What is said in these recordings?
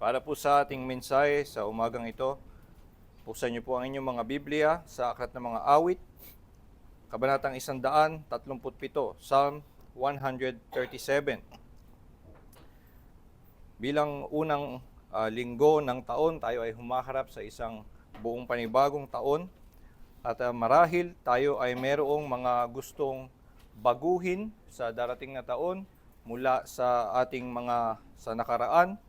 Para po sa ating mensahe sa umagang ito, buksan niyo po ang inyong mga Biblia sa Aklat ng Mga Awit, Kabanatang 137, Psalm 137. Bilang unang linggo ng taon, tayo ay humaharap sa isang buong panibagong taon at marahil tayo ay merong mga gustong baguhin sa darating na taon mula sa ating mga sa nakaraan.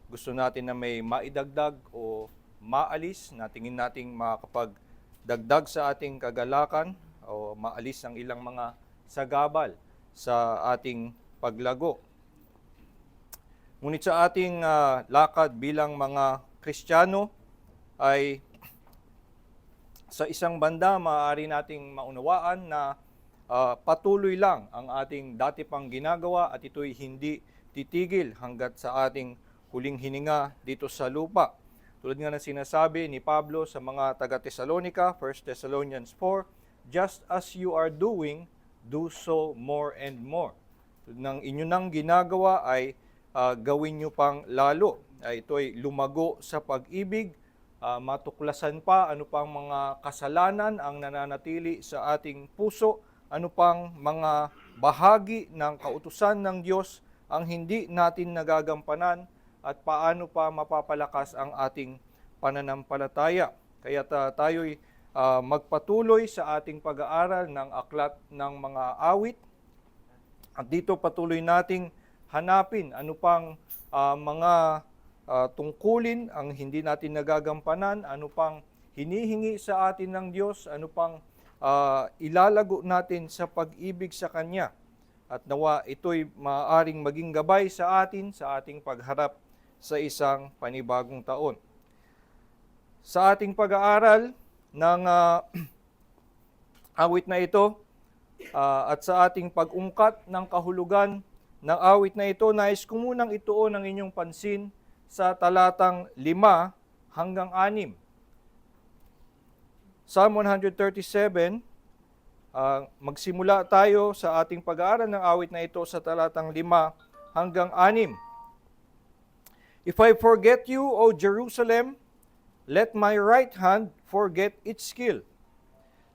Gusto natin na may maidagdag o maalis na tingin nating makapagdagdag sa ating kagalakan o maalis ang ilang mga sagabal sa ating paglago. Ngunit sa ating lakad bilang mga Kristiyano ay sa isang banda maaari nating maunawaan na patuloy lang ang ating dati pang ginagawa at ito'y hindi titigil hanggat sa ating huling hininga dito sa lupa. Tulad nga ng sinasabi ni Pablo sa mga taga-Tesalonica, 1 Thessalonians 4, just as you are doing, do so more and more. Tulad ng inyo nang ginagawa ay gawin nyo pang lalo. Ito'y lumago sa pag-ibig, matuklasan pa ano pang mga kasalanan ang nananatili sa ating puso, ano pang mga bahagi ng kautusan ng Diyos ang hindi natin nagagampanan, at paano pa mapapalakas ang ating pananampalataya. Kaya tayo'y magpatuloy sa ating pag-aaral ng aklat ng mga awit. At dito patuloy nating hanapin ano pang mga tungkulin ang hindi natin nagagampanan, ano pang hinihingi sa atin ng Diyos, ano pang ilalago natin sa pag-ibig sa Kanya. At nawa ito'y maaaring maging gabay sa atin sa ating pagharap sa isang panibagong taon. Sa ating pag-aaral ng awit na ito at sa ating pag-ungkat ng kahulugan ng awit na ito, nais ko munang ituon ang inyong pansin sa talatang 5 hanggang 6. Psalm 137, magsimula tayo sa ating pag-aaral ng awit na ito sa talatang 5 hanggang 6. If I forget you, O Jerusalem, let my right hand forget its skill.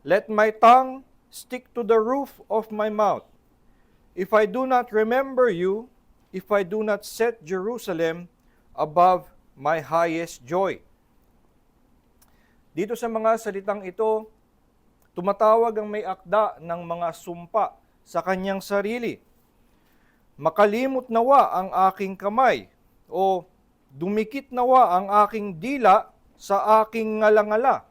Let my tongue stick to the roof of my mouth. If I do not remember you, if I do not set Jerusalem above my highest joy. Dito sa mga salitang ito, tumatawag ang may akda ng mga sumpa sa kanyang sarili. Makalimot nawa ang aking kamay, o dumikit nawa ang aking dila sa aking ngalangala.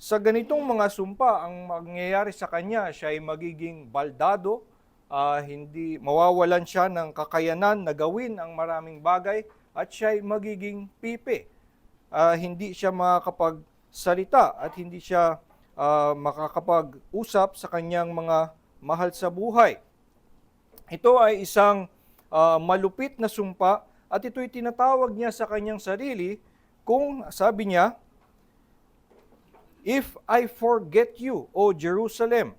Sa ganitong mga sumpa, ang mangyayari sa kanya, siya ay magiging baldado, hindi mawawalan siya ng kakayanan na gawin ang maraming bagay, at siya ay magiging pipi. Hindi siya makakapagsalita at hindi siya makakapag-usap sa kanyang mga mahal sa buhay. Ito ay isang malupit na sumpa, at ito'y tinatawag niya sa kanyang sarili kung sabi niya, if I forget you, O Jerusalem,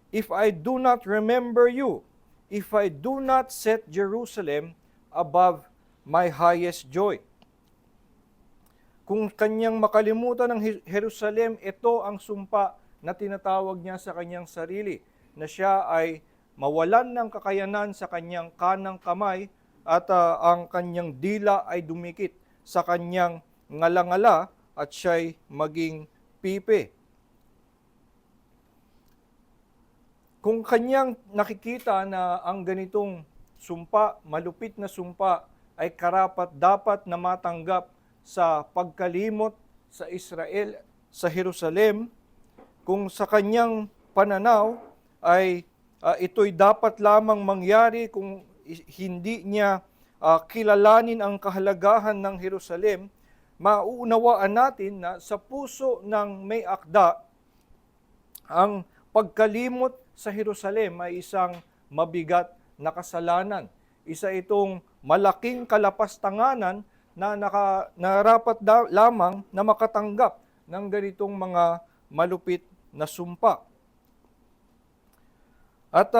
if I do not remember you, if I do not set Jerusalem above my highest joy. Kung kanyang makalimutan ng Jerusalem, ito ang sumpa na tinatawag niya sa kanyang sarili, na siya ay mawalan ng kakayanan sa kanyang kanang kamay at ang kanyang dila ay dumikit sa kanyang ngalangala at siya'y maging pipi. Kung kanyang nakikita na ang ganitong sumpa, malupit na sumpa, ay karapat-dapat na matanggap sa pagkalimot sa Israel, sa Jerusalem, kung sa kanyang pananaw ay ito'y dapat lamang mangyari kung hindi niya kilalanin ang kahalagahan ng Jerusalem, mauunawaan natin na sa puso ng may akda, ang pagkalimot sa Jerusalem ay isang mabigat na kasalanan. Isa itong malaking kalapastanganan na narapat lamang na makatanggap ng ganitong mga malupit na sumpa. At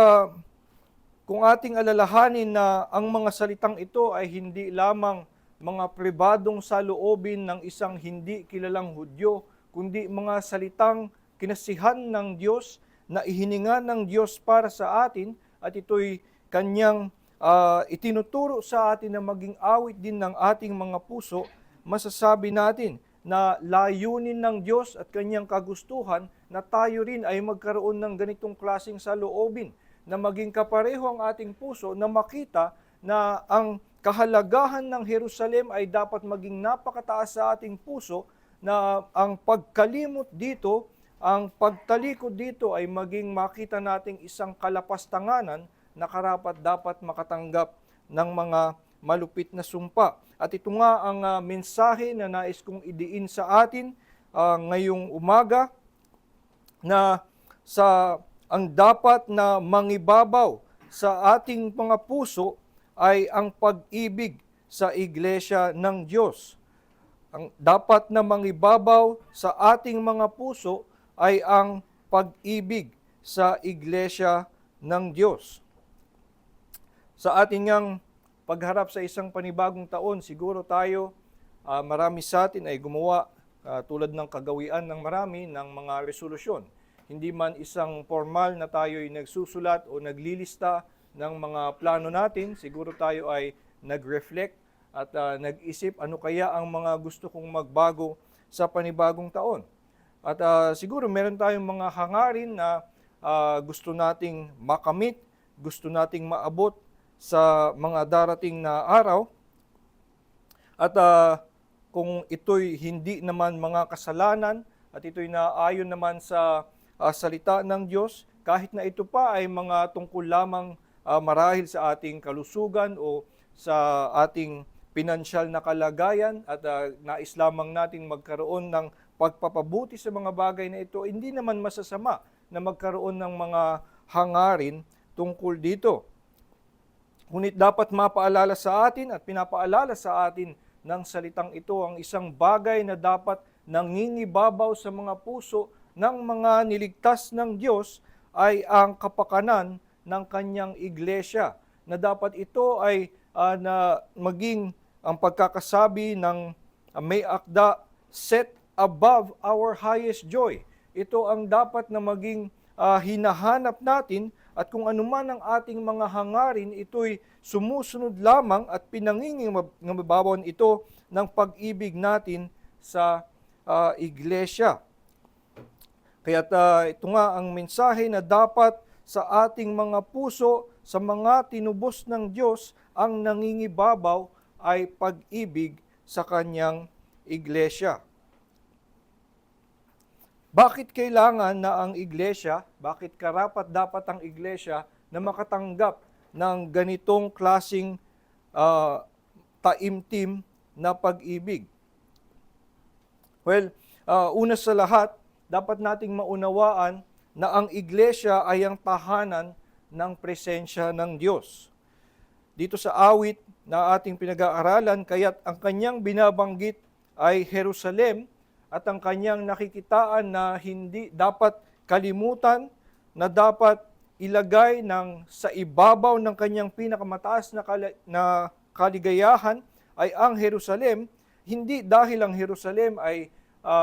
kung ating alalahanin na ang mga salitang ito ay hindi lamang mga pribadong saloobin ng isang hindi kilalang Hudyo, kundi mga salitang kinasihan ng Diyos na ihininga ng Diyos para sa atin, at ito'y kanyang itinuturo sa atin na maging awit din ng ating mga puso. Masasabi natin na layunin ng Diyos at kanyang kagustuhan na tayo rin ay magkaroon ng ganitong klaseng saloobin, na maging kapareho ang ating puso, na makita na ang kahalagahan ng Jerusalem ay dapat maging napakataas sa ating puso, na ang pagkalimot dito, ang pagtalikod dito ay maging makita nating isang kalapastanganan na karapat dapat makatanggap ng mga malupit na sumpa. At ito nga ang mensahe na nais kong idiin sa atin ngayong umaga, na ang dapat na mangibabaw sa ating mga puso ay ang pag-ibig sa iglesia ng Diyos. Ang dapat na mangibabaw sa ating mga puso ay ang pag-ibig sa iglesia ng Diyos. Sa ating ngang pagharap sa isang panibagong taon, siguro tayo, marami sa atin ay gumawa tulad ng kagawian ng marami ng mga resolusyon. Hindi man isang formal na tayo ay nagsusulat o naglilista ng mga plano natin, siguro tayo ay nag-reflect at nag-isip ano kaya ang mga gusto kong magbago sa panibagong taon. At siguro meron tayong mga hangarin na gusto nating makamit, gusto nating maabot sa mga darating na araw. At kung ito'y hindi naman mga kasalanan at ito'y naayon naman sa salita ng Diyos, kahit na ito pa ay mga tungkol lamang marahil sa ating kalusugan o sa ating pinansyal na kalagayan, at nais lamang nating magkaroon ng pagpapabuti sa mga bagay na ito, hindi naman masasama na magkaroon ng mga hangarin tungkol dito. Ngunit dapat mapaalala sa atin at pinapaalala sa atin ng salitang ito ang isang bagay na dapat nangingibabaw sa mga puso ng mga niligtas ng Diyos, ay ang kapakanan ng kanyang iglesia, na dapat ito ay na maging ang pagkakasabi ng may akda, set above our highest joy. Ito ang dapat na maging hinahanap natin, at kung anuman ang ating mga hangarin, ito'y sumusunod lamang at pinangingibabawan ito ng pag-ibig natin sa iglesia. Kaya ito nga ang mensahe na dapat sa ating mga puso, sa mga tinubos ng Diyos, ang nangingibabaw ay pag-ibig sa kanyang iglesia. Bakit kailangan na ang iglesia, bakit karapat dapat ang iglesia na makatanggap ng ganitong klasing taimtim na pag-ibig? Well, una sa lahat, dapat nating maunawaan na ang iglesia ay ang tahanan ng presensya ng Diyos. Dito sa awit na ating pinag-aaralan, kaya't ang kanyang binabanggit ay Jerusalem, at ang kanyang nakikitaan na hindi dapat kalimutan, na dapat ilagay sa ibabaw ng kanyang pinakamataas na kaligayahan ay ang Jerusalem, hindi dahil ang Jerusalem ay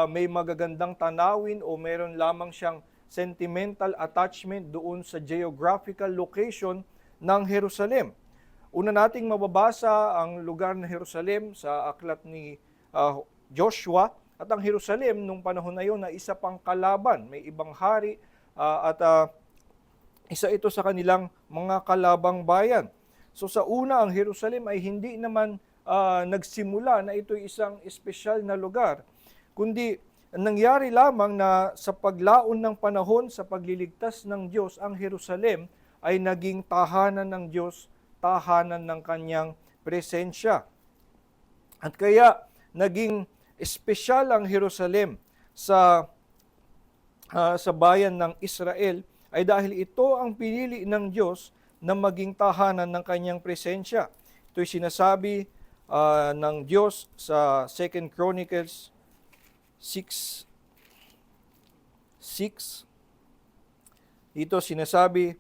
may magagandang tanawin o meron lamang siyang sentimental attachment doon sa geographical location ng Jerusalem. Una nating mababasa ang lugar ng Jerusalem sa aklat ni Joshua, at ang Jerusalem nung panahon na yun na isa pang kalaban, may ibang hari at isa ito sa kanilang mga kalabang bayan. So sa una, ang Jerusalem ay hindi naman nagsimula na ito'y isang espesyal na lugar, kundi nangyari lamang na sa paglaon ng panahon, sa pagliligtas ng Diyos, ang Jerusalem ay naging tahanan ng Diyos, tahanan ng kanyang presensya. At kaya naging espesyal ang Jerusalem sa bayan ng Israel, ay dahil ito ang pinili ng Diyos na maging tahanan ng kanyang presensya. Ito'y sinasabi ng Diyos sa 2 Chronicles 6:6. Dito sinasabi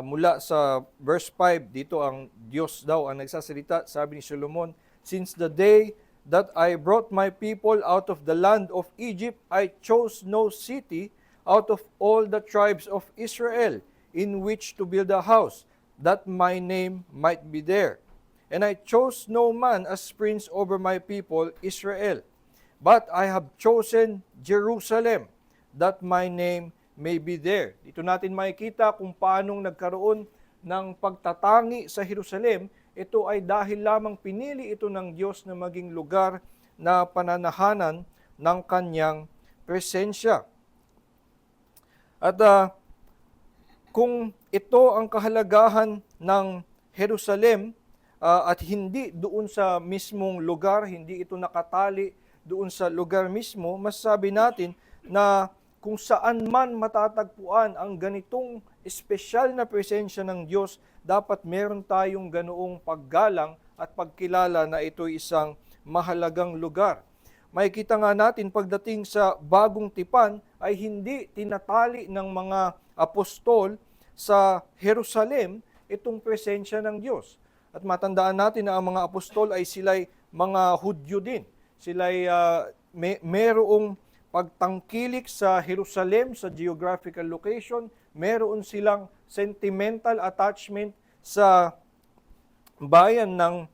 mula sa verse 5, dito ang Diyos daw ang nagsasalita. Sabi ni Solomon, Since the day that I brought my people out of the land of Egypt, I chose no city out of all the tribes of Israel in which to build a house, that my name might be there. And I chose no man as prince over my people Israel. But I have chosen Jerusalem, that my name may be there. Dito natin makikita kung paanong nagkaroon ng pagtatangi sa Jerusalem. Ito ay dahil lamang pinili ito ng Diyos na maging lugar na pananahanan ng kanyang presensya. At kung ito ang kahalagahan ng Jerusalem at hindi doon sa mismong lugar, hindi ito nakatali doon sa lugar mismo, masasabi natin na kung saan man matatagpuan ang ganitong espesyal na presensya ng Diyos, dapat meron tayong ganoong paggalang at pagkilala na ito'y isang mahalagang lugar. Makikita nga natin pagdating sa bagong tipan ay hindi tinatali ng mga apostol sa Jerusalem itong presensya ng Diyos. At matandaan natin na ang mga apostol ay sila'y mga Hudyo din. Sila'y merong pagtangkilik sa Jerusalem, sa geographical location, meron silang sentimental attachment sa bayan ng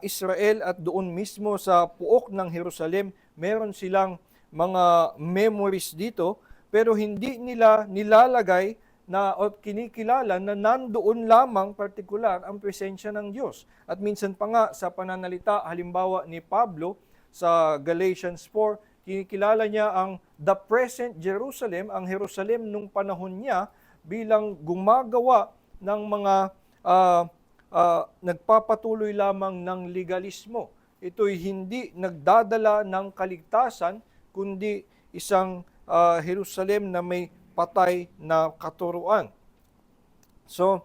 Israel at doon mismo sa puok ng Jerusalem, meron silang mga memories dito, pero hindi nila nilalagay na o kinikilala na nandoon lamang partikular ang presensya ng Diyos. At minsan pa nga sa pananalita, halimbawa ni Pablo sa Galatians 4, kinikilala niya ang the present Jerusalem, ang Jerusalem nung panahon niya bilang gumagawa ng mga nagpapatuloy lamang ng legalismo. Ito'y hindi nagdadala ng kaligtasan, kundi isang Jerusalem na may patay na katuruan. So,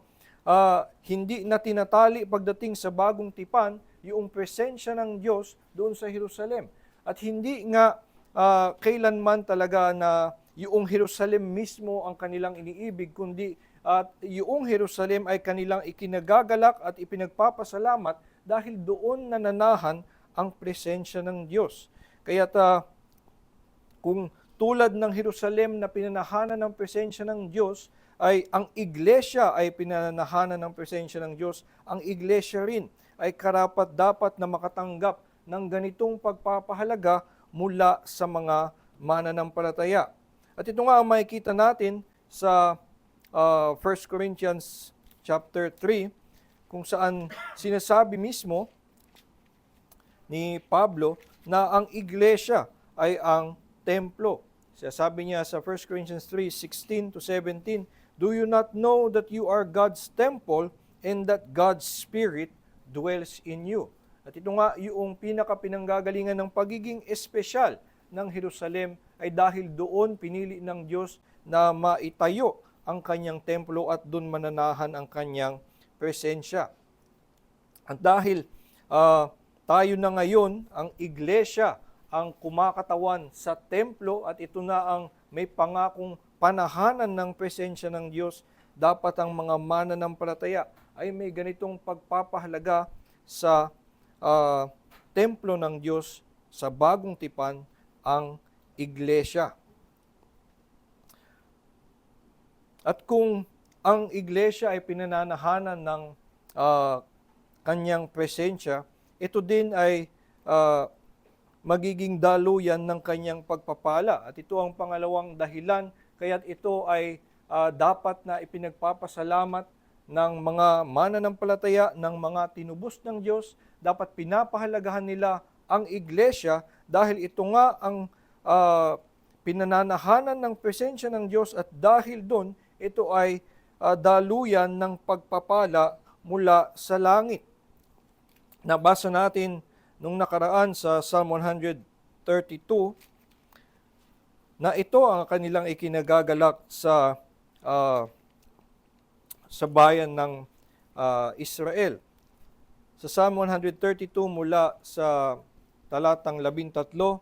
hindi na tinatali pagdating sa bagong tipan yung presensya ng Diyos doon sa Jerusalem. At hindi nga kailanman talaga na yung Jerusalem mismo ang kanilang iniibig, kundi at yung Jerusalem ay kanilang ikinagagalak at ipinagpapasalamat dahil doon nananahan ang presensya ng Diyos. Kaya kung tulad ng Jerusalem na pinanahanan ng presensya ng Diyos, ay ang iglesia ay pinanahanan ng presensya ng Diyos, ang iglesia rin ay karapat-dapat na makatanggap ng ganitong pagpapahalaga mula sa mga mananampalataya. At ito nga ang makikita natin sa 1 Corinthians chapter 3, kung saan sinasabi mismo ni Pablo na ang iglesia ay ang templo. Sabi niya sa 1 Corinthians 3:16 to 17, "Do you not know that you are God's temple and that God's Spirit dwells in you?" At ito nga yung pinakapinanggagalingan ng pagiging espesyal ng Jerusalem ay dahil doon pinili ng Diyos na maitayo ang kanyang templo at doon mananahan ang kanyang presensya. At dahil tayo na ngayon, ang iglesia, ang kumakatawan sa templo at ito na ang may pangakong panahanan ng presensya ng Diyos, dapat ang mga mananampalataya ay may ganitong pagpapahalaga sa templo ng Diyos sa bagong tipan, ang iglesia. At kung ang iglesia ay pinananahanan ng kanyang presensya, ito din ay magiging daluyan ng kanyang pagpapala. At ito ang pangalawang dahilan, kaya't ito ay dapat na ipinagpapasalamat ng mga mananampalataya, ng mga tinubos ng Diyos. Dapat pinapahalagahan nila ang iglesia dahil ito nga ang pinananahanan ng presensya ng Diyos at dahil doon, ito ay daluyan ng pagpapala mula sa langit. Nabasa natin nung nakaraan sa Psalm 132 na ito ang kanilang ikinagagalak sa bayan ng Israel. Sa Psalm 132 mula sa talatang 13,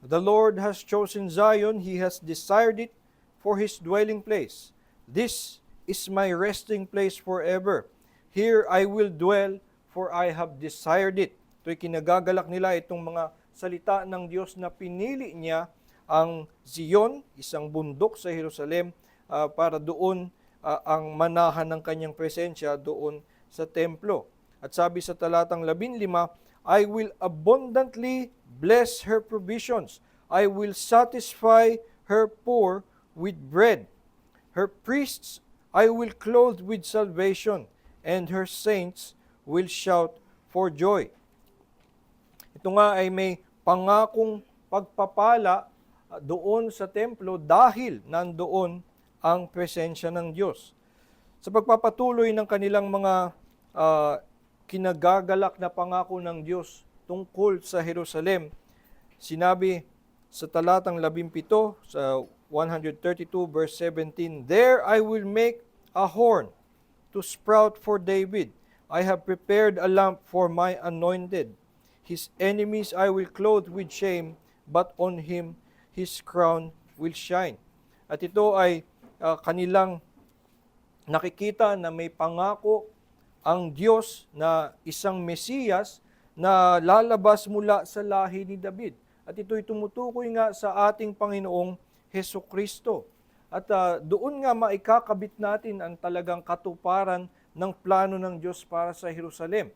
"The Lord has chosen Zion, He has desired it for His dwelling place. This is my resting place forever. Here I will dwell, for I have desired it. Ito'y kinagagalak nila, itong mga salita ng Diyos na pinili niya ang Zion, isang bundok sa Jerusalem, para doon ang manahan ng kanyang presensya doon sa templo. At sabi sa talatang 15, I will abundantly bless her provisions. I will satisfy her poor with bread. Her priests I will clothe with salvation, and her saints will shout for joy. Ito nga ay may pangakong pagpapala doon sa templo dahil nandoon ang presensya ng Diyos. Sa pagpapatuloy ng kanilang mga kinagagalak na pangako ng Diyos tungkol sa Jerusalem, sinabi sa talatang 17 sa 132 verse 17, There I will make a horn to sprout for David. I have prepared a lamp for my anointed. His enemies I will clothe with shame, but on him his crown will shine. At ito ay kanilang nakikita na may pangako ang Diyos na isang Mesiyas na lalabas mula sa lahi ni David. At ito'y tumutukoy nga sa ating Panginoong Hesukristo. At doon nga maikakabit natin ang talagang katuparan ng plano ng Diyos para sa Jerusalem.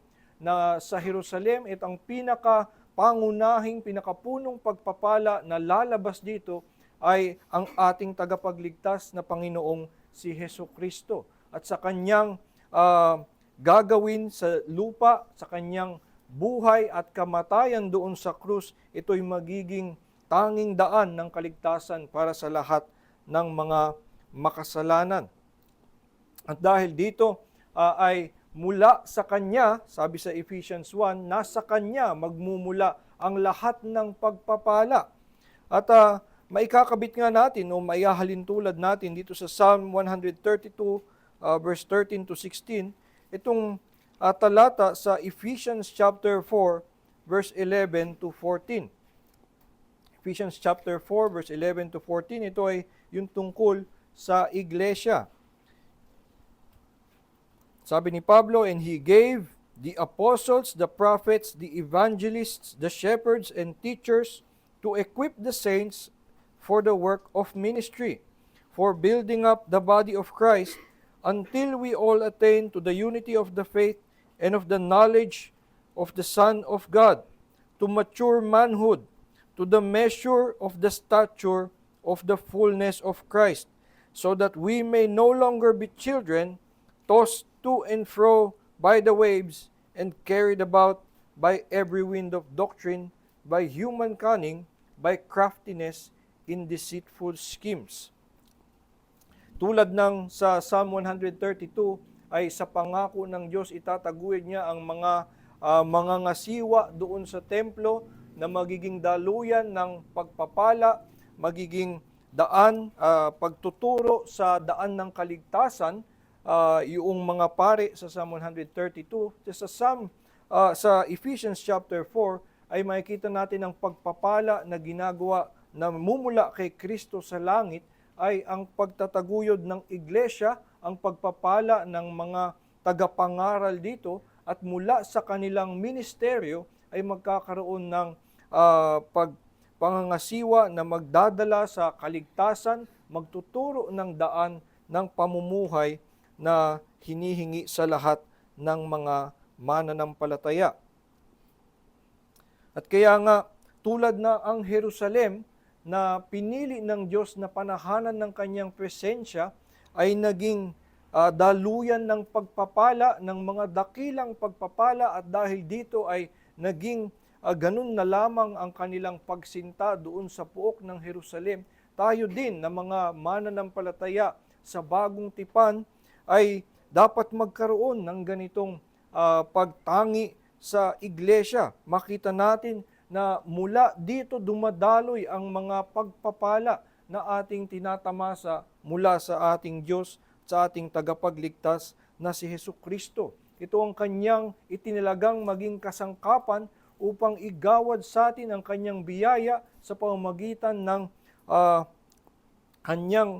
Na sa Jerusalem, itong pinakapangunahing, pinakapunong pagpapala na lalabas dito ay ang ating tagapagligtas na Panginoong si Hesukristo. At sa kanyang gagawin sa lupa, sa kanyang buhay at kamatayan doon sa krus, ito'y magiging tanging daan ng kaligtasan para sa lahat ng mga makasalanan. At dahil dito ay mula sa Kanya, sabi sa Ephesians 1, nasa Kanya magmumula ang lahat ng pagpapala. At maikakabit nga natin o maihahalintulad natin dito sa Psalm 132 verse 13 to 16, itong talata sa Ephesians chapter 4 verse 11 to 14. Ephesians chapter 4 verse 11 to 14, ito ay yung tungkol sa iglesia. Sabi ni Pablo, and he gave the apostles, the prophets, the evangelists, the shepherds, and teachers to equip the saints for the work of ministry, for building up the body of Christ, until we all attain to the unity of the faith and of the knowledge of the Son of God, to mature manhood, to the measure of the stature of the fullness of Christ, so that we may no longer be children, tossed to and fro by the waves, and carried about by every wind of doctrine, by human cunning, by craftiness in deceitful schemes. Tulad ng sa Psalm 132, ay sa pangako ng Diyos, itataguyod niya ang mga ngasiwa doon sa templo na magiging daluyan ng pagpapala, magiging daan, pagtuturo sa daan ng kaligtasan, yung mga pare sa Psalm 132. Sa Ephesians chapter 4 ay makikita natin ang pagpapala na ginagawa na mumula kay Kristo sa langit ay ang pagtataguyod ng iglesia, ang pagpapala ng mga tagapangaral dito, at mula sa kanilang ministeryo ay magkakaroon ng pangangasiwa na magdadala sa kaligtasan, magtuturo ng daan ng pamumuhay na hinihingi sa lahat ng mga mananampalataya. At kaya nga, tulad na ang Jerusalem na pinili ng Diyos na panahanan ng kanyang presensya ay naging daluyan ng pagpapala, ng mga dakilang pagpapala, at dahil dito ay naging ganun na lamang ang kanilang pagsinta doon sa puok ng Jerusalem. Tayo din na mga mananampalataya sa bagong tipan ay dapat magkaroon ng ganitong pagtangi sa iglesia. Makita natin na mula dito dumadaloy ang mga pagpapala na ating tinatamasa mula sa ating Diyos, sa ating tagapagligtas na si Hesukristo. Ito ang kanyang itinilagang maging kasangkapan upang igawad sa atin ang kanyang biyaya sa pamamagitan ng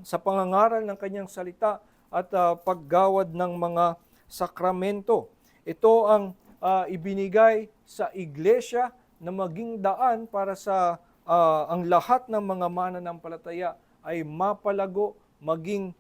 sa pangangaral ng kanyang salita at paggawad ng mga sakramento. Ito ang ibinigay sa iglesia na maging daan para sa ang lahat ng mga mananampalataya ay mapalago, maging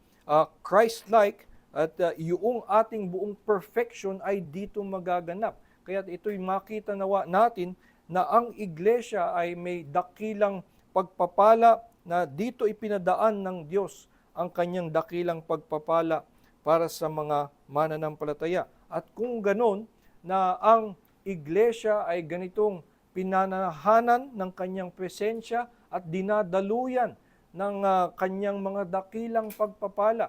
Christ-like, at yung ating buong perfection ay dito magaganap. Kaya ito'y makita nawa natin na ang iglesia ay may dakilang pagpapala na dito ipinadaan ng Diyos ang kanyang dakilang pagpapala para sa mga mananampalataya. At kung ganon na ang iglesia ay ganitong pinanahanan ng kanyang presensya at dinadaluyan ng kanyang mga dakilang pagpapala,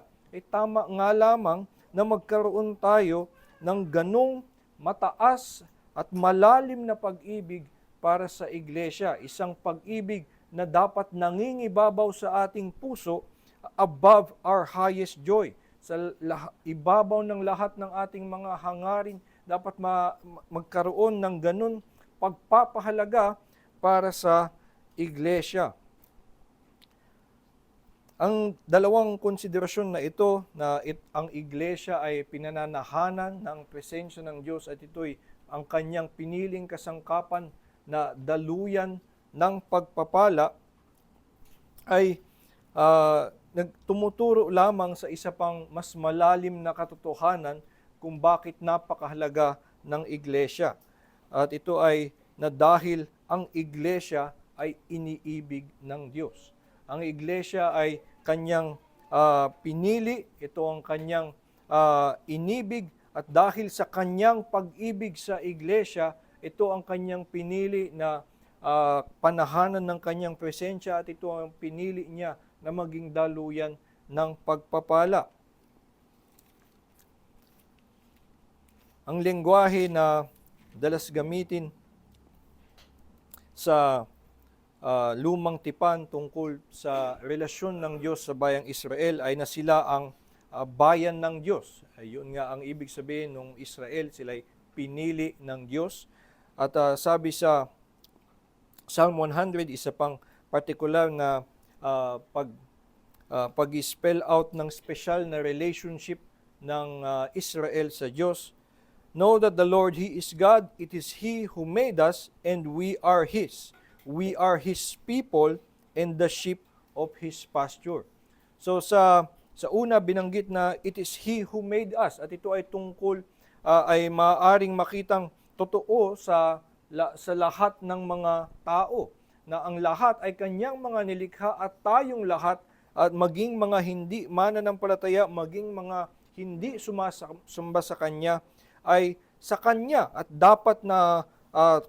tama nga lamang na magkaroon tayo ng ganong mataas at malalim na pag-ibig para sa iglesia. Isang pag-ibig na dapat nangingibabaw sa ating puso above our highest joy. Sa ibabaw ng lahat ng ating mga hangarin, dapat magkaroon ng ganun pagpapahalaga para sa iglesia. Ang dalawang konsiderasyon na ito, na ang iglesia ay pinananahanan ng presensya ng Diyos at ito'y ang kanyang piniling kasangkapan na daluyan ng pagpapala, ay nagtumuturo lamang sa isa pang mas malalim na katotohanan kung bakit napakahalaga ng iglesia. At ito ay na dahil ang iglesia ay iniibig ng Diyos. Ang iglesia ay kanyang pinili, ito ang kanyang inibig, at dahil sa kanyang pag-ibig sa iglesia, ito ang kanyang pinili na panahanan ng kanyang presensya, at ito ang pinili niya na maging daluyan ng pagpapala. Ang lengguwahe na dalas gamitin sa lumang tipan tungkol sa relasyon ng Diyos sa bayang Israel ay na sila ang bayan ng Diyos. Ayun nga ang ibig sabihin ng Israel, sila'y pinili ng Diyos. At sabi sa Psalm 100, isa pang partikular na pag-spell out ng special na relationship ng Israel sa Diyos. Know that the Lord, He is God. It is He who made us, and we are His. We are His people and the sheep of His pasture. So sa una binanggit na it is He who made us, at ito ay tungkol, ay maaaring makitang totoo sa lahat ng mga tao, na ang lahat ay kanyang mga nilikha, at tayong lahat, at maging mga hindi mananampalataya, maging mga hindi sumasamba sa Kanya, ay sa Kanya at dapat na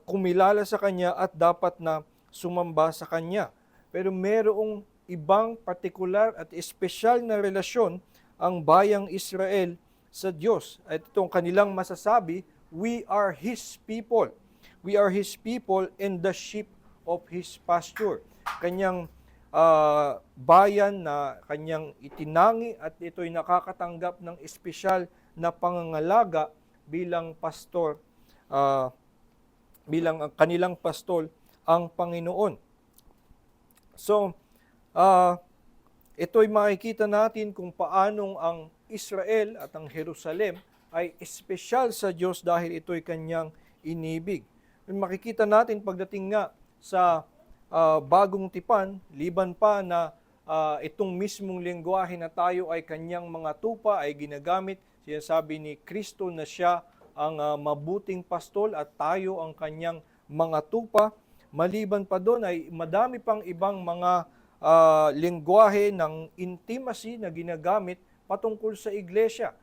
kumilala sa Kanya at dapat na sumamba sa Kanya. Pero mayroong ibang partikular at espesyal na relasyon ang bayang Israel sa Diyos. At itong kanilang masasabi, we are His people. We are His people and the sheep of His pasture. Kanyang bayan na kanyang itinangi, at ito'y nakakatanggap ng espesyal na pangangalaga bilang pastor, bilang kanilang pastol ang Panginoon. So, ito'y makikita natin kung paanong ang Israel at ang Jerusalem ay espesyal sa Diyos dahil ito'y kanyang inibig. Makikita natin pagdating nga sa bagong tipan, liban pa na itong mismong lengguwahe na tayo ay kanyang mga tupa ay ginagamit. Sinasabi ni Kristo na siya ang mabuting pastol at tayo ang kanyang mga tupa. Maliban pa doon ay madami pang ibang mga lengguwahe ng intimacy na ginagamit patungkol sa iglesia.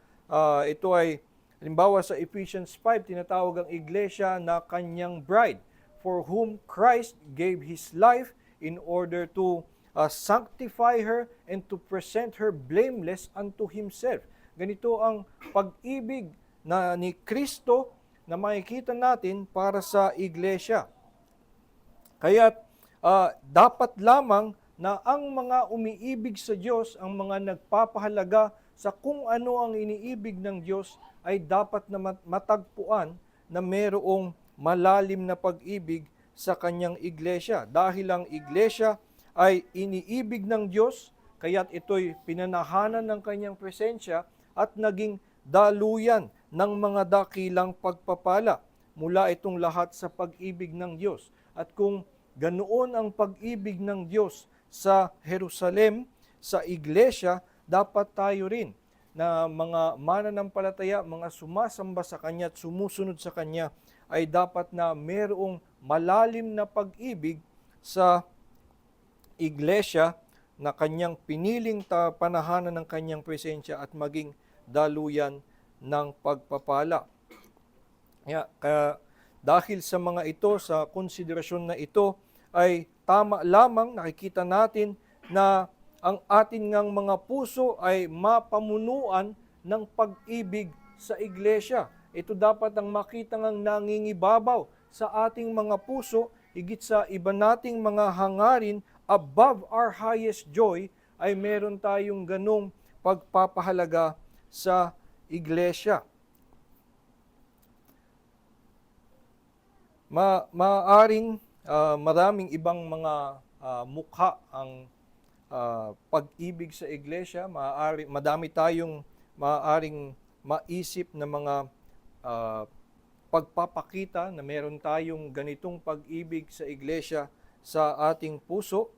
Ito ay, halimbawa sa Ephesians 5, tinatawag ang iglesia na kanyang bride, for whom Christ gave His life in order to sanctify her and to present her blameless unto Himself. Ganito ang pag-ibig na ni Kristo na makikita natin para sa iglesia. Kaya dapat lamang na ang mga umiibig sa Diyos, ang mga nagpapahalaga sa kung ano ang iniibig ng Diyos, ay dapat na matagpuan na mayroong malalim na pag-ibig sa kanyang iglesia. Dahil ang iglesia ay iniibig ng Diyos, kaya't ito'y pinanahanan ng kanyang presensya at naging daluyan ng mga dakilang pagpapala. mula itong lahat sa pag-ibig ng Diyos. At kung ganoon ang pag-ibig ng Diyos sa Jerusalem, sa iglesia, dapat tayo rin na mga mananampalataya, mga sumasamba sa Kanya at sumusunod sa Kanya, ay dapat na mayroong malalim na pag-ibig sa iglesia na Kanyang piniling panahanan ng Kanyang presensya at maging daluyan ng pagpapala. Kaya dahil sa mga ito, sa konsiderasyon na ito, ay tama lamang nakikita natin na ang atin ngang mga puso ay mapamunuan ng pag-ibig sa iglesia. Ito dapat ang makita ngang nangingibabaw sa ating mga puso, higit sa iba nating mga hangarin, above our highest joy, ay meron tayong ganong pagpapahalaga sa iglesia. Maaring maraming ibang mga mukha ang pag-ibig sa iglesia. Madami tayong maaaring maisip na mga pagpapakita na meron tayong ganitong pag-ibig sa iglesia sa ating puso.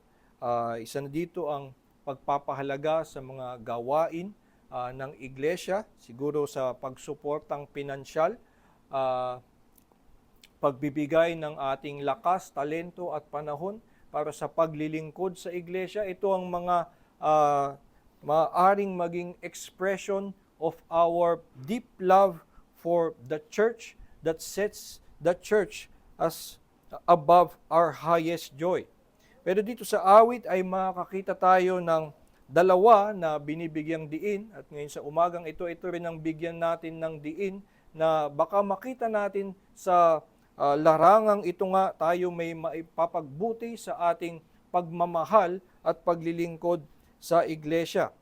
Isa na dito ang pagpapahalaga sa mga gawain ng iglesia, siguro sa pagsuportang pinansyal, pagbibigay ng ating lakas, talento at panahon para sa paglilingkod sa iglesia. Ito ang mga maaaring maging expression of our deep love for the church that sets the church as above our highest joy. Pero dito sa awit ay makakita tayo ng dalawa na binibigyang diin, at ngayon sa umagang ito rin ang bigyan natin ng diin na baka makita natin sa larangang ito nga tayo may maipapagbuti sa ating pagmamahal at paglilingkod sa iglesia.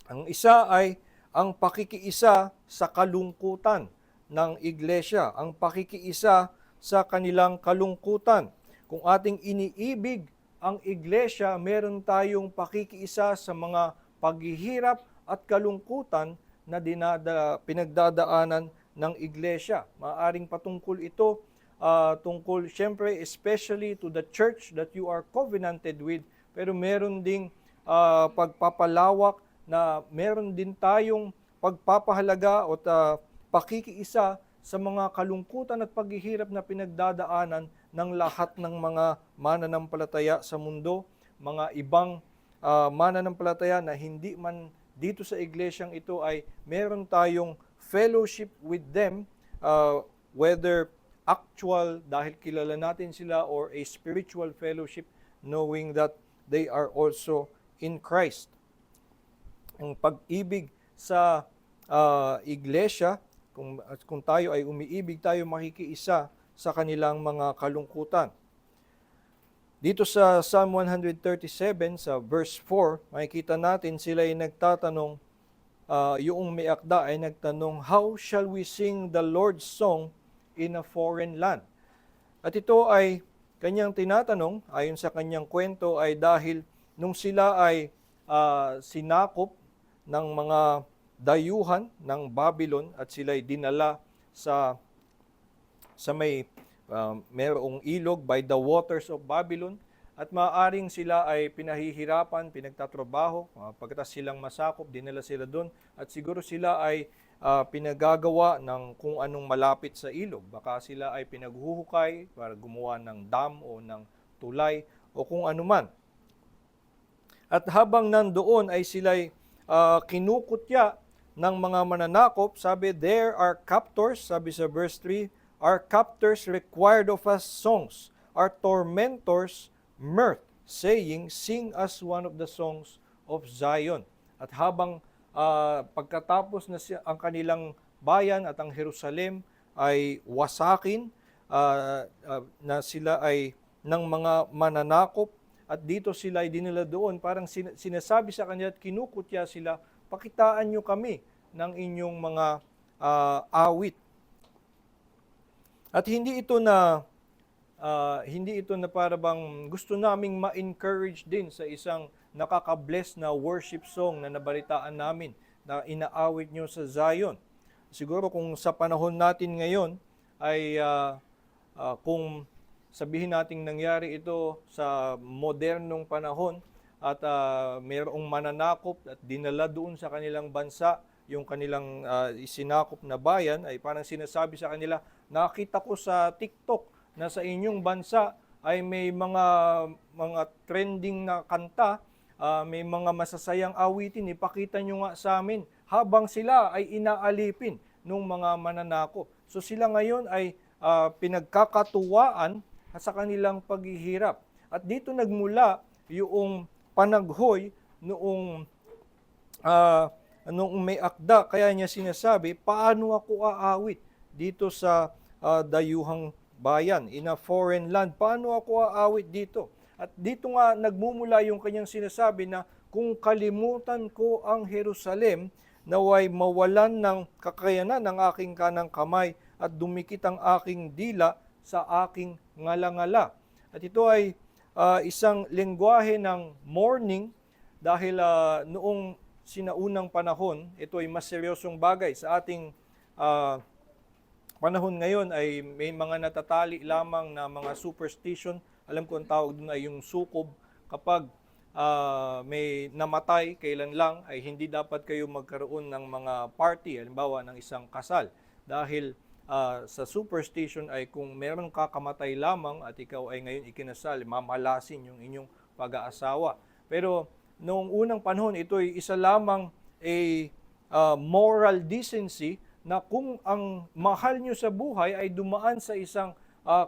Ang isa ay ang pakikiisa sa kalungkutan ng iglesia, ang pakikiisa sa kanilang kalungkutan. Kung ating iniibig ang iglesia, meron tayong pakikiisa sa mga paghihirap at kalungkutan na pinagdadaanan ng iglesia. Maaring patungkol ito, tungkol siyempre especially to the church that you are covenanted with, pero meron ding pagpapalawak na meron din tayong pagpapahalaga o pakikiisa sa mga kalungkutan at paghihirap na pinagdadaanan ng lahat ng mga mananampalataya sa mundo, mga ibang mananampalataya na hindi man dito sa iglesyang ito ay meron tayong fellowship with them, whether actual dahil kilala natin sila or a spiritual fellowship knowing that they are also in Christ. Ang pag-ibig sa iglesia, kung tayo ay umiibig, tayo makikiisa sa kanilang mga kalungkutan. Dito sa Psalm 137, sa verse 4, makikita natin sila ay nagtatanong, yung may akda ay nagtanong, how shall we sing the Lord's song in a foreign land? At ito ay kanyang tinatanong, ayon sa kanyang kwento, ay dahil nung sila ay sinakop ng mga dayuhan ng Babylon at sila'y dinala sa may mayroong ilog by the waters of Babylon, at maaaring sila ay pinahihirapan, pinagtatrabaho, pagkatapos silang masakop, dinala sila doon, at siguro sila ay pinagagawa ng kung anong malapit sa ilog. Baka sila ay pinaghuhukay para gumawa ng dam o ng tulay o kung anuman. At habang nandoon ay sila'y kinukutya ng mga mananakop, sabi, there are captors, sabi sa verse 3, our captors required of us songs, our tormentors mirth, saying, sing us one of the songs of Zion. At habang pagkatapos na ang kanilang bayan at ang Jerusalem ay wasakin, na sila ay ng mga mananakop, at dito sila ay dinala doon, parang sinasabi sa kanila at kinukutya sila, pakitaan nyo kami ng inyong mga awit. At hindi ito na para bang gusto naming ma-encourage din sa isang nakaka-bless na worship song na nabalitaan namin na inaawit nyo sa Zion. Siguro kung sa panahon natin ngayon, ay kung sabihin nating nangyari ito sa modernong panahon at mayroong mananakop at dinala doon sa kanilang bansa yung kanilang isinakop na bayan, ay parang sinasabi sa kanila, nakita ko sa TikTok na sa inyong bansa ay may mga trending na kanta, may mga masasayang awitin, ipakita nyo nga sa amin, habang sila ay inaalipin ng mga mananakop. So sila ngayon ay pinagkakatuwaan sa kanilang paghihirap. At dito nagmula yung panaghoy noong may akda, kaya niya sinasabi, paano ako aawit dito sa dayuhang bayan, in a foreign land, paano ako aawit dito? At dito nga nagmumula yung kanyang sinasabi na kung kalimutan ko ang Jerusalem, naway mawalan ng kakayanan ng aking kanang kamay at dumikit ang aking dila sa aking ngala-ngala. At ito ay isang lengguwahe ng mourning dahil noong sinaunang panahon, ito ay mas seryosong bagay. Sa ating panahon ngayon ay may mga natatali lamang na mga superstition. Alam ko ang tawag doon ay yung sukob. Kapag may namatay kailan lang, ay hindi dapat kayo magkaroon ng mga party, halimbawa ng isang kasal. Dahil sa superstition ay kung meron kakamatay lamang at ikaw ay ngayon ikinasal, mamalasin yung inyong pag-aasawa. Pero noong unang panahon, ito ay isa lamang moral decency na kung ang mahal nyo sa buhay ay dumaan sa isang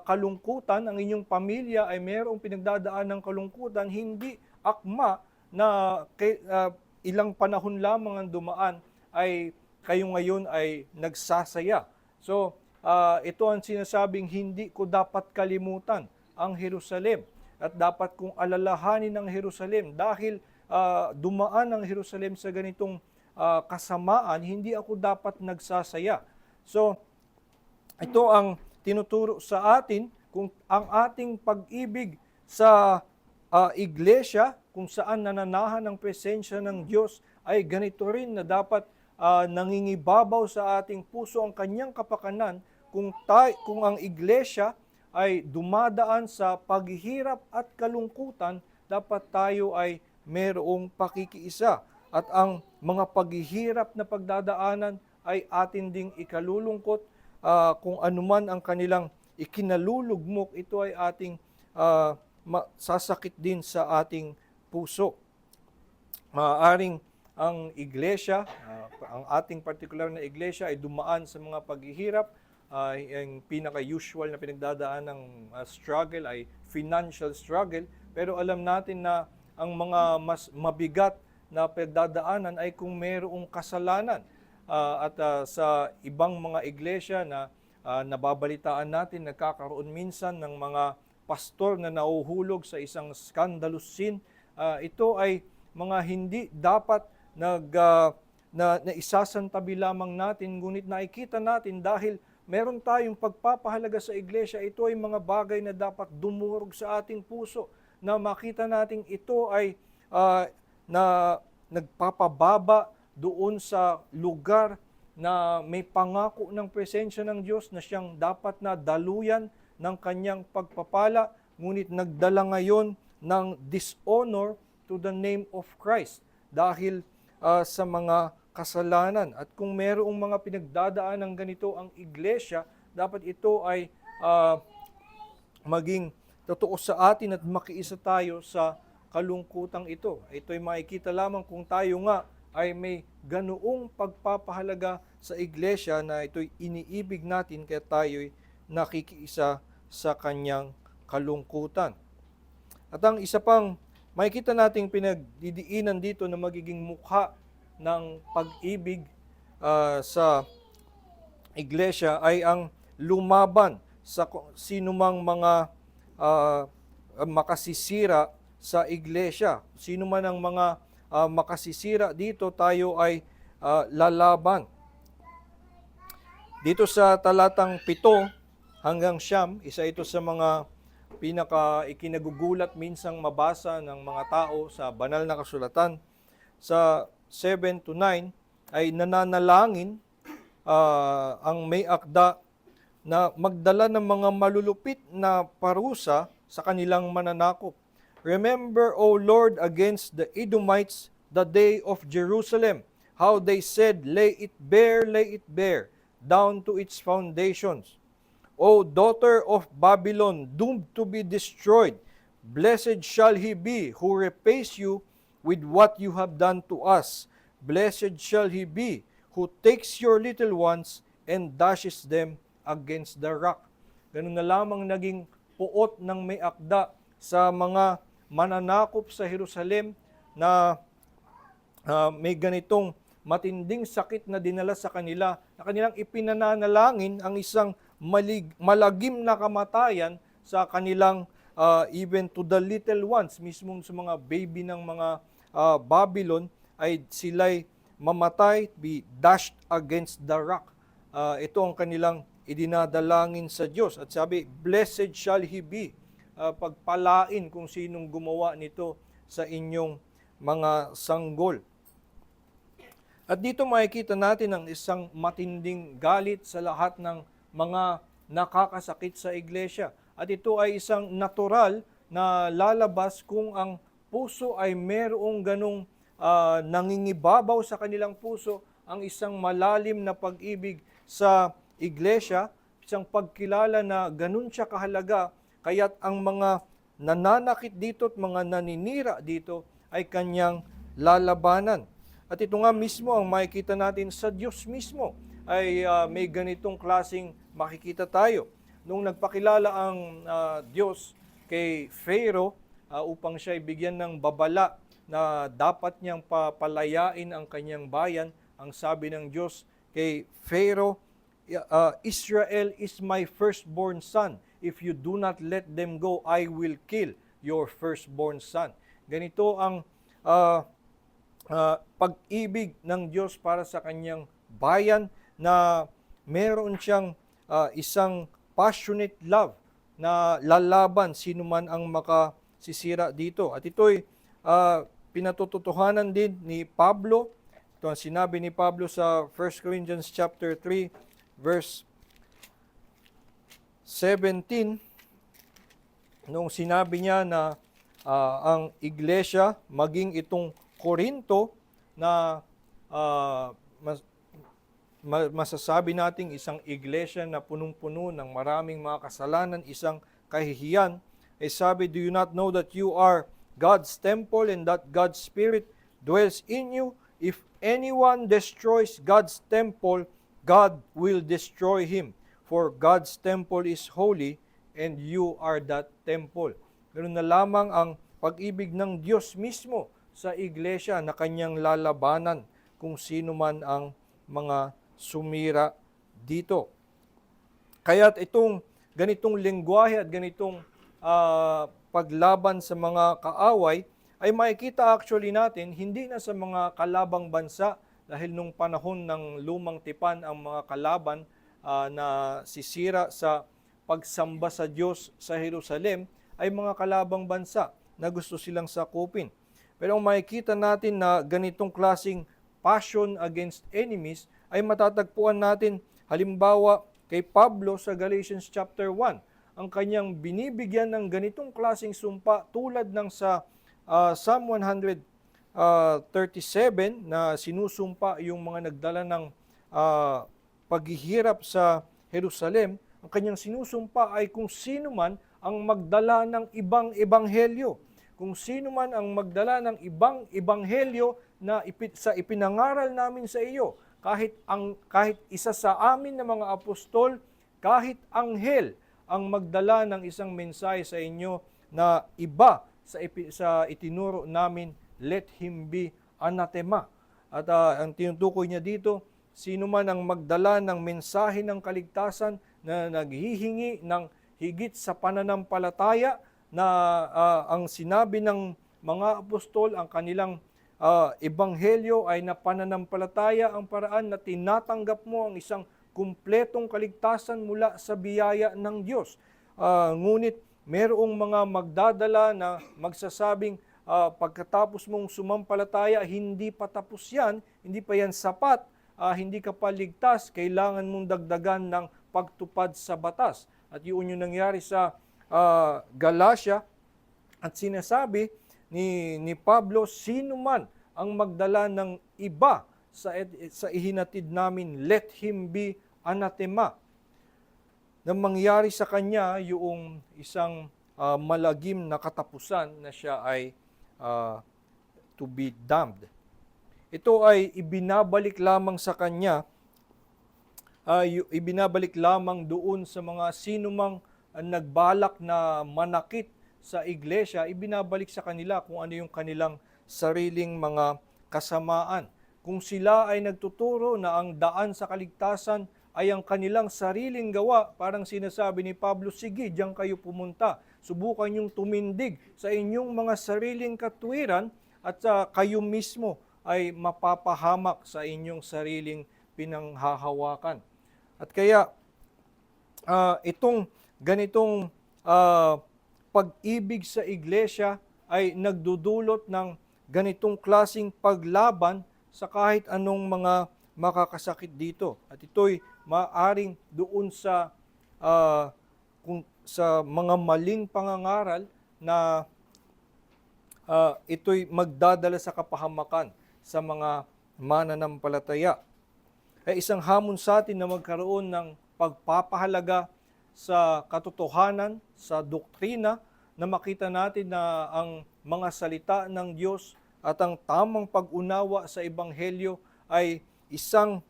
kalungkutan, ang inyong pamilya ay mayroong pinagdadaan ng kalungkutan, hindi akma na ilang panahon lamang ang dumaan ay kayo ngayon ay nagsasaya. So, ito ang sinasabing hindi ko dapat kalimutan ang Jerusalem at dapat kong alalahanin ang Jerusalem dahil dumaan ang Jerusalem sa ganitong kasamaan, hindi ako dapat nagsasaya. So, ito ang tinuturo sa atin kung ang ating pag-ibig sa iglesia, kung saan nananahan ang presensya ng Diyos, ay ganito rin na dapat nangingibabaw sa ating puso ang kanyang kapakanan kung ang iglesia ay dumadaan sa paghihirap at kalungkutan, dapat tayo ay mayroong pakikiisa. At ang mga paghihirap na pagdadaanan ay atin ding ikalulungkot. Kung anuman ang kanilang ikinalulugmok, ito ay ating sasakit din sa ating puso. Maaaring ang iglesia, ang ating particular na iglesia ay dumaan sa mga paghihirap. Ang pinaka-usual na pinagdadaan ng struggle ay financial struggle. Pero alam natin na ang mga mas mabigat na pagdadaanan ay kung mayroong kasalanan. At sa ibang mga iglesia na nababalitaan natin, nagkakaroon minsan ng mga pastor na nauhulog sa isang scandalous sin. Ito ay mga hindi dapat na isasantabi lamang natin, ngunit nakikita natin dahil meron tayong pagpapahalaga sa iglesia, ito ay mga bagay na dapat dumurog sa ating puso, na makita natin ito ay na nagpapababa doon sa lugar na may pangako ng presensya ng Diyos na siyang dapat na daluyan ng kanyang pagpapala, ngunit nagdala ngayon ng dishonor to the name of Christ dahil sa mga kasalanan. At kung mayroong mga pinagdadaan ng ganito ang iglesia, dapat ito ay maging totoo sa atin at makiisa tayo sa kalungkutang ito. Ito ay makikita lamang kung tayo nga ay may ganoong pagpapahalaga sa iglesia na ito'y iniibig natin kaya tayo'y nakikiisa sa kanyang kalungkutan. At ang isa pang makikita nating pinagdidiinan dito na magiging mukha ng pag-ibig sa iglesia ay ang lumaban sa sinumang mga makasisira sa iglesia. Sino man ang mga makasisira dito, tayo ay lalaban. Dito sa talatang 7 hanggang 9, isa ito sa mga ikinagugulat minsang mabasa ng mga tao sa banal na kasulatan. Sa 7 to 9 ay nananalangin ang may akda na magdala ng mga malulupit na parusa sa kanilang mananakop. Remember, O Lord, against the Edomites the day of Jerusalem, how they said, lay it bare, down to its foundations. O daughter of Babylon, doomed to be destroyed, blessed shall he be who repays you with what you have done to us. Blessed shall he be who takes your little ones and dashes them against the rock. Ganun na lamang naging puot ng may akda sa mga mananakop sa Jerusalem na may ganitong matinding sakit na dinala sa kanila, na kanilang ipinananalangin ang isang malagim na kamatayan sa kanilang even to the little ones, mismong sa mga baby ng mga Babylon, ay sila'y mamatay, be dashed against the rock. Ito ang kanilang idinadalangin sa Diyos. At sabi, blessed shall he be. Pagpalain kung sinong gumawa nito sa inyong mga sanggol. At dito makikita natin ang isang matinding galit sa lahat ng mga nakakasakit sa iglesia. At ito ay isang natural na lalabas kung ang puso ay merong ganong nangingibabaw sa kanilang puso, ang isang malalim na pag-ibig sa iglesia, isang pagkilala na ganun siya kahalaga, kaya't ang mga nananakit dito at mga naninira dito ay kanyang lalabanan. At ito nga mismo ang makikita natin sa Diyos mismo, ay may ganitong klaseng makikita tayo. Nung nagpakilala ang Diyos kay Pharaoh upang siya ibigyan ng babala na dapat niyang papalayain ang kanyang bayan, ang sabi ng Diyos kay Pharaoh, Israel is my firstborn son. If you do not let them go, I will kill your firstborn son. Ganito ang pag-ibig ng Diyos para sa kanyang bayan, na meron siyang isang passionate love na lalaban sino man ang makasisira dito. At ito'y pinatutuhanan din ni Pablo. Ito ang sinabi ni Pablo sa 1 Corinthians chapter 3 verse 17, nung sinabi niya na ang iglesia, maging itong Korinto na masasabi nating isang iglesia na punong-puno ng maraming mga kasalanan, isang kahihiyan, ay sabi, do you not know that you are God's temple and that God's Spirit dwells in you? If anyone destroys God's temple, God will destroy him. For God's temple is holy and you are that temple. Ganun na lamang ang pag-ibig ng Diyos mismo sa iglesia na kanyang lalabanan kung sino man ang mga sumira dito. Kaya't itong ganitong lengguwahe at ganitong paglaban sa mga kaaway ay makikita actually natin hindi na sa mga kalabang bansa, dahil nung panahon ng lumang tipan ang mga kalaban na sisira sa pagsamba sa Diyos sa Jerusalem ay mga kalabang bansa na gusto silang sakupin. Pero ang makikita natin na ganitong klaseng passion against enemies ay matatagpuan natin halimbawa kay Pablo sa Galatians chapter 1. Ang kanyang binibigyan ng ganitong klaseng sumpa tulad ng sa Psalm 137 na sinusumpa yung mga nagdala ng paghihirap sa Jerusalem. Ang kanyang sinusumpa ay kung sino man ang magdala ng ibang ebanghelyo. Kung sino man ang magdala ng ibang ebanghelyo na sa ipinangaral namin sa iyo, kahit isa sa amin na mga apostol, kahit anghel ang magdala ng isang mensahe sa inyo na iba sa itinuro namin, let him be anathema. At ang tinutukoy niya dito, sino man ang magdala ng mensahe ng kaligtasan na naghihingi ng higit sa pananampalataya na ang sinabi ng mga apostol, ang kanilang ebanghelyo ay na pananampalataya ang paraan na tinatanggap mo ang isang kumpletong kaligtasan mula sa biyaya ng Diyos. Ngunit merong mga magdadala na magsasabing pagkatapos mong sumampalataya, hindi pa tapos yan, hindi pa yan sapat, hindi ka pa ligtas, kailangan mong dagdagan ng pagtupad sa batas. At yun yung nangyari sa Galatia. At sinasabi ni Pablo, sino man ang magdala ng iba sa ihinatid namin, let him be anathema. Nang mangyari sa kanya yung isang malagim na katapusan na siya ay to be damned. Ito ay ibinabalik lamang sa kanya, ibinabalik lamang doon sa mga sinumang nagbalak na manakit sa iglesia, ibinabalik sa kanila kung ano yung kanilang sariling mga kasamaan. Kung sila ay nagtuturo na ang daan sa kaligtasan ay ang kanilang sariling gawa, parang sinasabi ni Pablo, sige, diyan kayo pumunta. Subukan yung tumindig sa inyong mga sariling katwiran at kayo mismo ay mapapahamak sa inyong sariling pinanghahawakan. At kaya, itong ganitong pag-ibig sa iglesia ay nagdudulot ng ganitong klasing paglaban sa kahit anong mga makakasakit dito. At ito'y maaring doon sa mga maling pangangaral na ito'y magdadala sa kapahamakan sa mga mananampalataya. Ay isang hamon sa atin na magkaroon ng pagpapahalaga sa katotohanan, sa doktrina, na makita natin na ang mga salita ng Diyos at ang tamang pag-unawa sa Ebanghelyo ay isang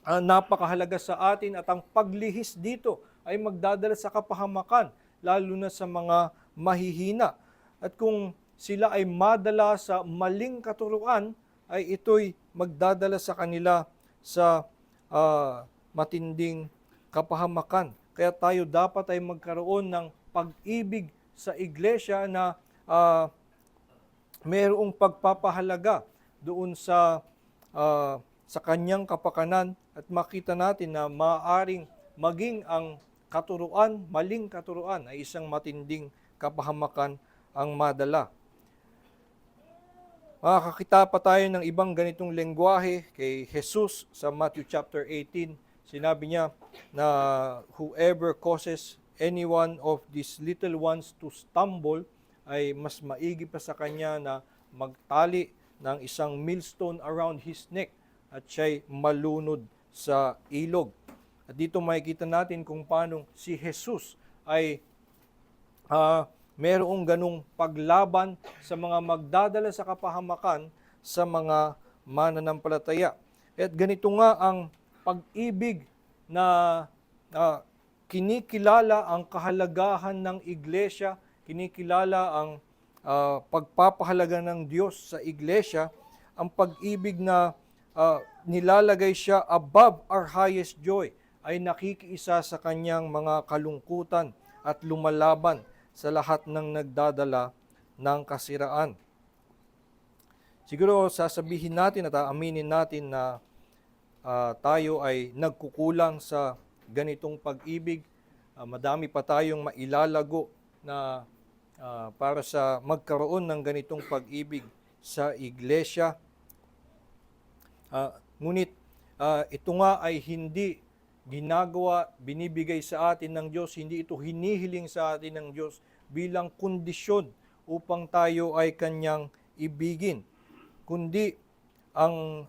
napakahalaga sa atin, at ang paglihis dito ay magdadala sa kapahamakan, lalo na sa mga mahihina. At kung sila ay madala sa maling katuruan, ay ito'y magdadala sa kanila sa matinding kapahamakan. Kaya tayo dapat ay magkaroon ng pag-ibig sa iglesia na mayroong pagpapahalaga doon sa kanyang kapakanan, at makita natin na maaaring maging ang katuruan, maling katuruan, ay isang matinding kapahamakan ang madala. Makakakita pa tayo ng ibang ganitong lengguwahe kay Jesus sa Matthew chapter 18. Sinabi niya na whoever causes any one of these little ones to stumble ay mas maigi pa sa kanya na magtali ng isang millstone around his neck at siya'y malunod sa ilog. At dito makikita natin kung paano si Jesus ay mayroong ganung paglaban sa mga magdadala sa kapahamakan sa mga mananampalataya. At ganito nga ang pag-ibig na kinikilala ang kahalagahan ng iglesia, kinikilala ang pagpapahalaga ng Diyos sa iglesia, ang pag-ibig na nilalagay siya above our highest joy, ay nakikiisa sa kanyang mga kalungkutan at lumalaban sa lahat ng nagdadala ng kasiraan. Siguro sasabihin natin at aaminin natin na tayo ay nagkukulang sa ganitong pag-ibig. Madami pa tayong mailalago na para sa magkaroon ng ganitong pag-ibig sa iglesia. Ngunit ito nga ay hindi ginagawa, binibigay sa atin ng Diyos, hindi ito hinihiling sa atin ng Diyos bilang kondisyon upang tayo ay Kanyang ibigin. Kundi ang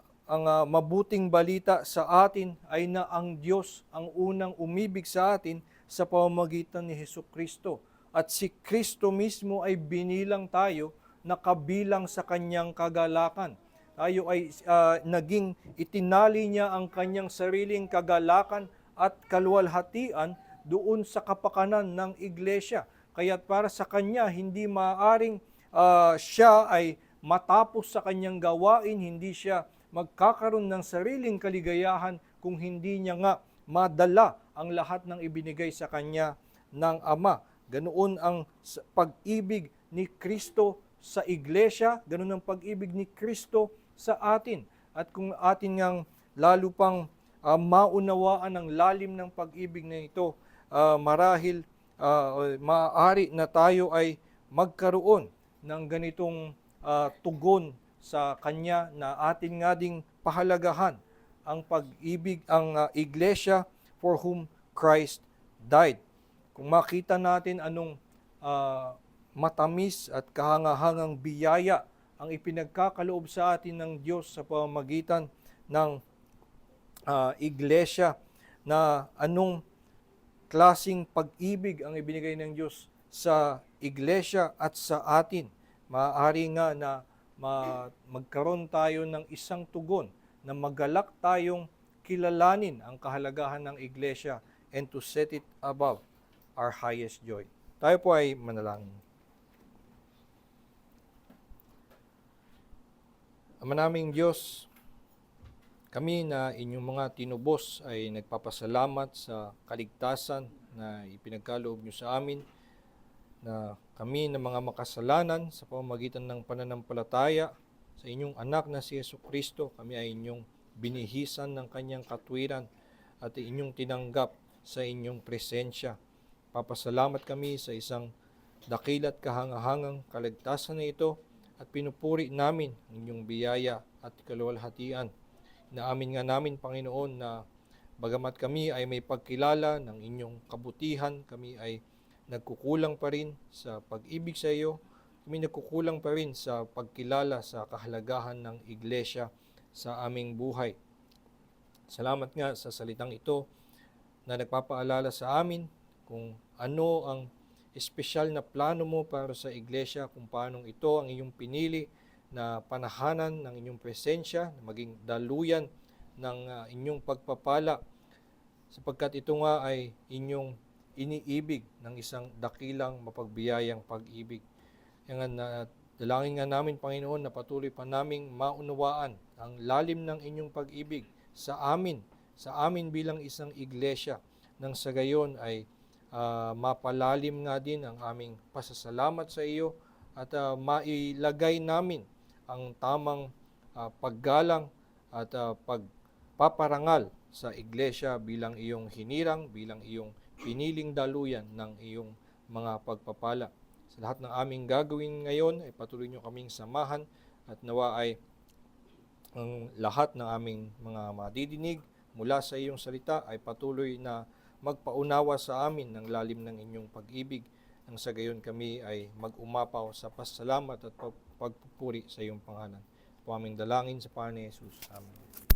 mabuting balita sa atin ay na ang Diyos ang unang umibig sa atin sa pamamagitan ni Hesukristo. At si Kristo mismo ay binilang tayo na kabilang sa Kanyang kagalakan. Tayo ay naging itinali niya ang Kanyang sariling kagalakan at kaluwalhatian doon sa kapakanan ng iglesia. Kaya para sa Kanya, hindi maaaring siya ay matapos sa Kanyang gawain, hindi siya magkakaroon ng sariling kaligayahan kung hindi niya nga madala ang lahat ng ibinigay sa Kanya ng Ama. Ganoon ang pag-ibig ni Kristo sa iglesia, ganoon ang pag-ibig ni Kristo sa atin. At kung atin ngang lalo pang maunawaan ang lalim ng pag-ibig na ito, marahil maaari na tayo ay magkaroon ng ganitong tugon sa Kanya na atin nga ding pahalagahan ang pag-ibig, ang iglesia, for whom Christ died. Kung makita natin anong matamis at kahangahangang biyaya ang ipinagkakaloob sa atin ng Diyos sa pamamagitan ng iglesia, na anong klasing pag-ibig ang ibinigay ng Diyos sa iglesia at sa atin. Maaari nga na magkaroon tayo ng isang tugon na magalak tayong kilalanin ang kahalagahan ng iglesia and to set it above our highest joy. Tayo po ay manalangin. Ama naming Diyos, kami na inyong mga tinubos ay nagpapasalamat sa kaligtasan na ipinagkaloob nyo sa amin, na kami na mga makasalanan sa pamamagitan ng pananampalataya sa inyong anak na si Jesucristo, kami ay inyong binihisan ng kanyang katwiran at inyong tinanggap sa inyong presensya. Papasalamat kami sa isang dakilat kahangahangang kaligtasan na ito at pinupuri namin ang inyong biyaya at kaluwalhatian. Inaamin nga namin, Panginoon, na bagamat kami ay may pagkilala ng inyong kabutihan, kami ay nagkukulang pa rin sa pag-ibig sa iyo, kami nagkukulang pa rin sa pagkilala sa kahalagahan ng iglesia sa aming buhay. Salamat nga sa salitang ito na nagpapaalala sa amin kung ano ang espesyal na plano mo para sa iglesia, kung paano ito ang iyong pinili na panahanan ng inyong presensya, na maging daluyan ng inyong pagpapala, sapagkat ito nga ay inyong iniibig ng isang dakilang mapagbiyayang pag-ibig. Dalangin nga namin, Panginoon, na patuloy pa naming maunawaan ang lalim ng inyong pag-ibig sa amin bilang isang iglesia, nang sa gayon ay mapalalim nga din ang aming pasasalamat sa iyo at mailagay namin ang tamang paggalang at pagpaparangal sa iglesia bilang iyong hinirang, bilang iyong piniling daluyan ng iyong mga pagpapala. Sa lahat ng aming gagawin ngayon ay patuloy niyo kaming samahan at nawa ay ang lahat ng aming mga madidinig mula sa iyong salita ay patuloy na magpaunawa sa amin ng lalim ng inyong pag-ibig, nang sa gayon kami ay mag-umapaw sa pasalamat at pagpupuri sa iyong pangalan. Po aming dalangin sa pangalan ni Jesus. Amen.